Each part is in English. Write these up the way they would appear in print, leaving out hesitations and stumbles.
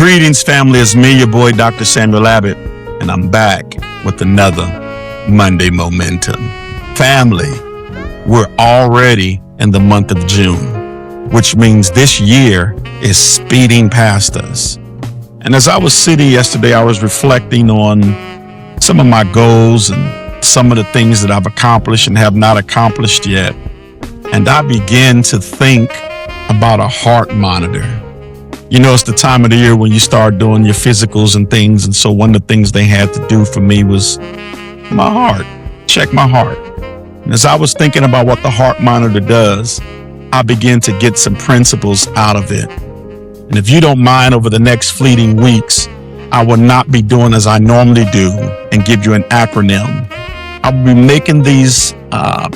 Greetings, family. It's me, your boy, Dr. Samuel Abbott, and I'm back with another Monday Momentum. Family, we're already in the month of June, which means this year is speeding past us. And as I was sitting yesterday, I was reflecting on some of my goals and some of the things that I've accomplished and have not accomplished yet. And I began to think about a heart monitor. You know, it's the time of the year when you start doing your physicals and things. And so one of the things they had to do for me was my heart, check my heart. And as I was thinking about what the heart monitor does, I began to get some principles out of it. And if you don't mind, over the next fleeting weeks, I will not be doing as I normally do and give you an acronym. I'll be making these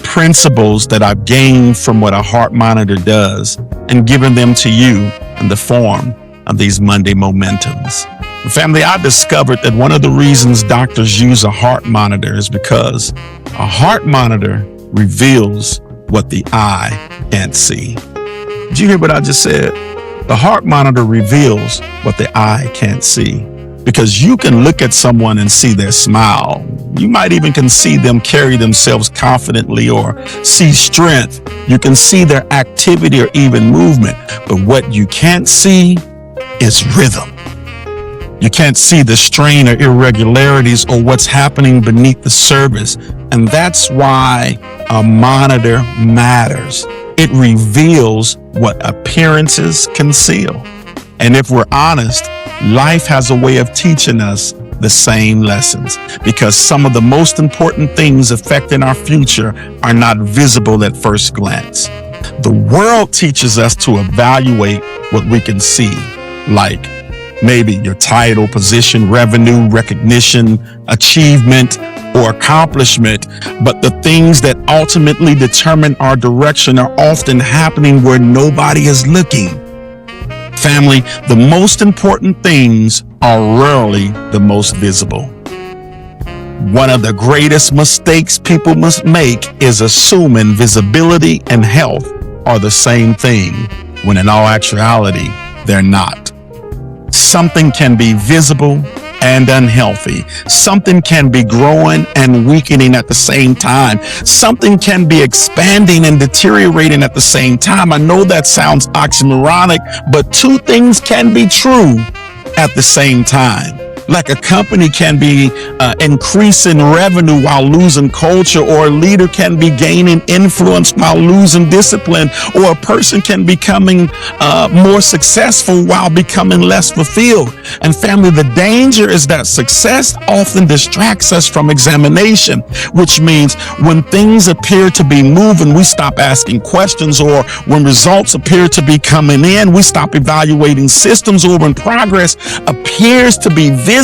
principles that I've gained from what a heart monitor does and giving them to you in the form of these Monday Momentums. Family, I discovered that one of the reasons doctors use a heart monitor is because a heart monitor reveals what the eye can't see. Did you hear what I just said? The heart monitor reveals what the eye can't see, because you can look at someone and see their smile. You might even can see them carry themselves confidently or see strength. You can see their activity or even movement. But what you can't see is rhythm. You can't see the strain or irregularities or what's happening beneath the surface. And that's why a monitor matters. It reveals what appearances conceal. And if we're honest, life has a way of teaching us the same lessons, because some of the most important things affecting our future are not visible at first glance. The world teaches us to evaluate what we can see, like maybe your title, position, revenue, recognition, achievement, or accomplishment. But the things that ultimately determine our direction are often happening where nobody is looking. Family, the most important things are rarely the most visible. One of the greatest mistakes people must make is assuming visibility and health are the same thing, when in all actuality, they're not. Something can be visible and unhealthy. Something can be growing and weakening at the same time. Something can be expanding and deteriorating at the same time. I know that sounds oxymoronic, but two things can be true at the same time. Like a company can be increasing revenue while losing culture, or a leader can be gaining influence while losing discipline, or a person can becoming more successful while becoming less fulfilled. And family, the danger is that success often distracts us from examination, which means when things appear to be moving, we stop asking questions, or when results appear to be coming in, we stop evaluating systems, or when progress appears to be visible,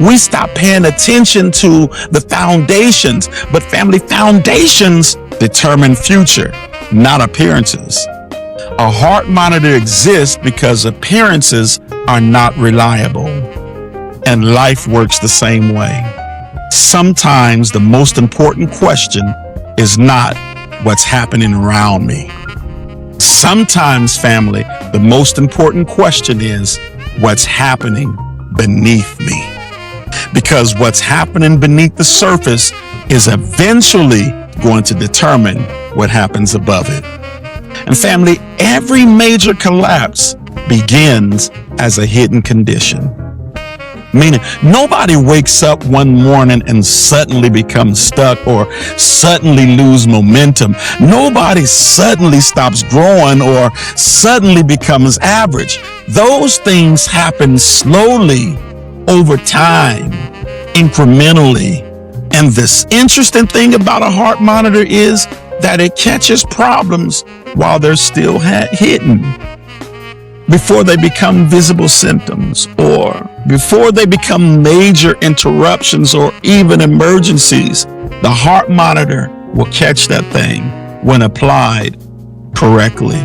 we stop paying attention to the foundations. But family, foundations determine future, not appearances. A heart monitor exists because appearances are not reliable, and life works the same way. Sometimes the most important question is not what's happening around me. Sometimes, family, the most important question is what's happening beneath me, because what's happening beneath the surface is eventually going to determine what happens above it. And family, every major collapse begins as a hidden condition. Meaning, nobody wakes up one morning and suddenly becomes stuck or suddenly lose momentum. Nobody suddenly stops growing or suddenly becomes average. Those things happen slowly, over time, incrementally. And this interesting thing about a heart monitor is that it catches problems while they're still hidden, before they become visible symptoms, or before they become major interruptions or even emergencies. The heart monitor will catch that thing when applied correctly.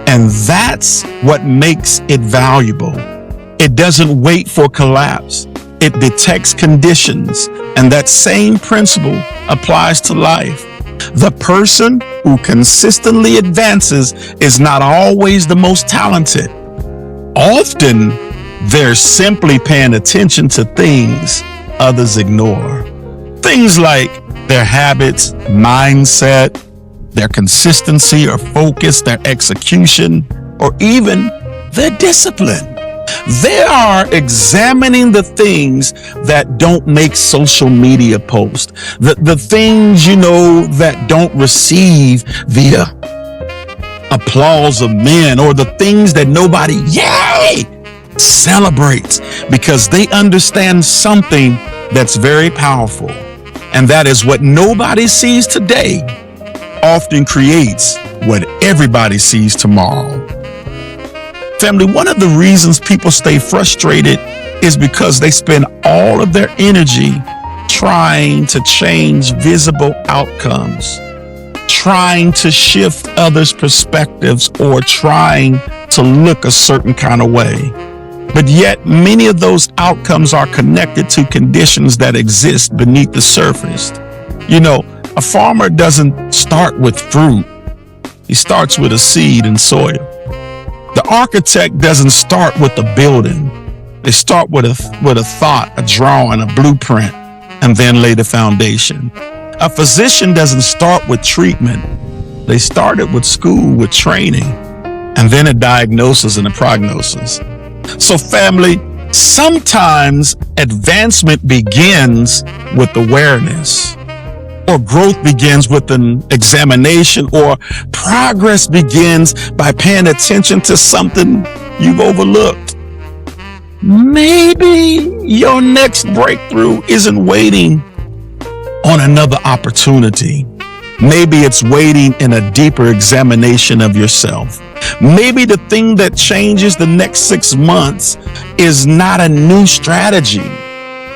And that's what makes it valuable. It doesn't wait for collapse. It detects conditions. And that same principle applies to life. The person who consistently advances is not always the most talented. Often, They're simply paying attention to things others ignore. Things like their habits, mindset, their consistency or focus, their execution, or even their discipline. They are examining the things that don't make social media posts, the things, that don't receive the applause of men, or the things that nobody, celebrates, because they understand something that's very powerful. And that is what nobody sees today often creates what everybody sees tomorrow. Family, one of the reasons people stay frustrated is because they spend all of their energy trying to change visible outcomes, trying to shift others' perspectives, or trying to look a certain kind of way. But yet many of those outcomes are connected to conditions that exist beneath the surface. A farmer doesn't start with fruit. He starts with a seed and soil. The architect doesn't start with a building. They start with a thought, a drawing, a blueprint, and then lay the foundation. A physician doesn't start with treatment. They started with school, with training, and then a diagnosis and a prognosis. So family, sometimes advancement begins with awareness, or growth begins with an examination, or progress begins by paying attention to something you've overlooked. Maybe your next breakthrough isn't waiting on another opportunity. Maybe it's waiting in a deeper examination of yourself. Maybe the thing that changes the next 6 months is not a new strategy.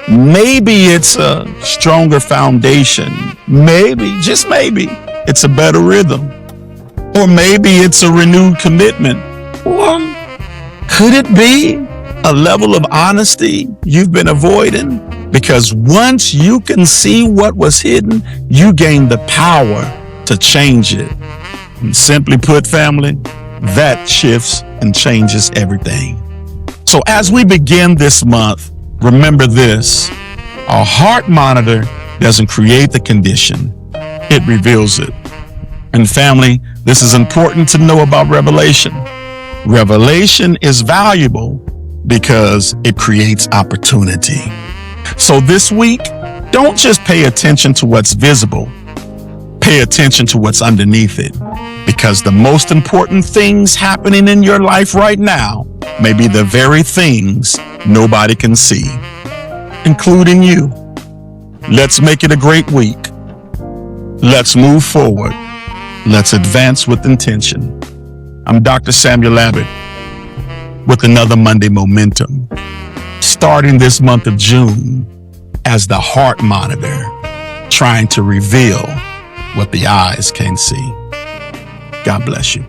Maybe it's a stronger foundation. Maybe, just maybe, it's a better rhythm. Or maybe it's a renewed commitment. Or could it be a level of honesty you've been avoiding? Because once you can see what was hidden, you gain the power to change it. And simply put, family, that shifts and changes everything. So as we begin this month, remember this: our heart monitor doesn't create the condition, it reveals it. And family, this is important to know about revelation. Revelation is valuable because it creates opportunity. So this week, don't just pay attention to what's visible. Pay attention to what's underneath it, because the most important things happening in your life right now may be the very things nobody can see, including you. Let's make it a great week. Let's move forward. Let's advance with intention. I'm Dr. Samuel Abbott with another Monday Momentum, starting this month of June as the heart monitor, trying to reveal what the eyes can't see. God bless you.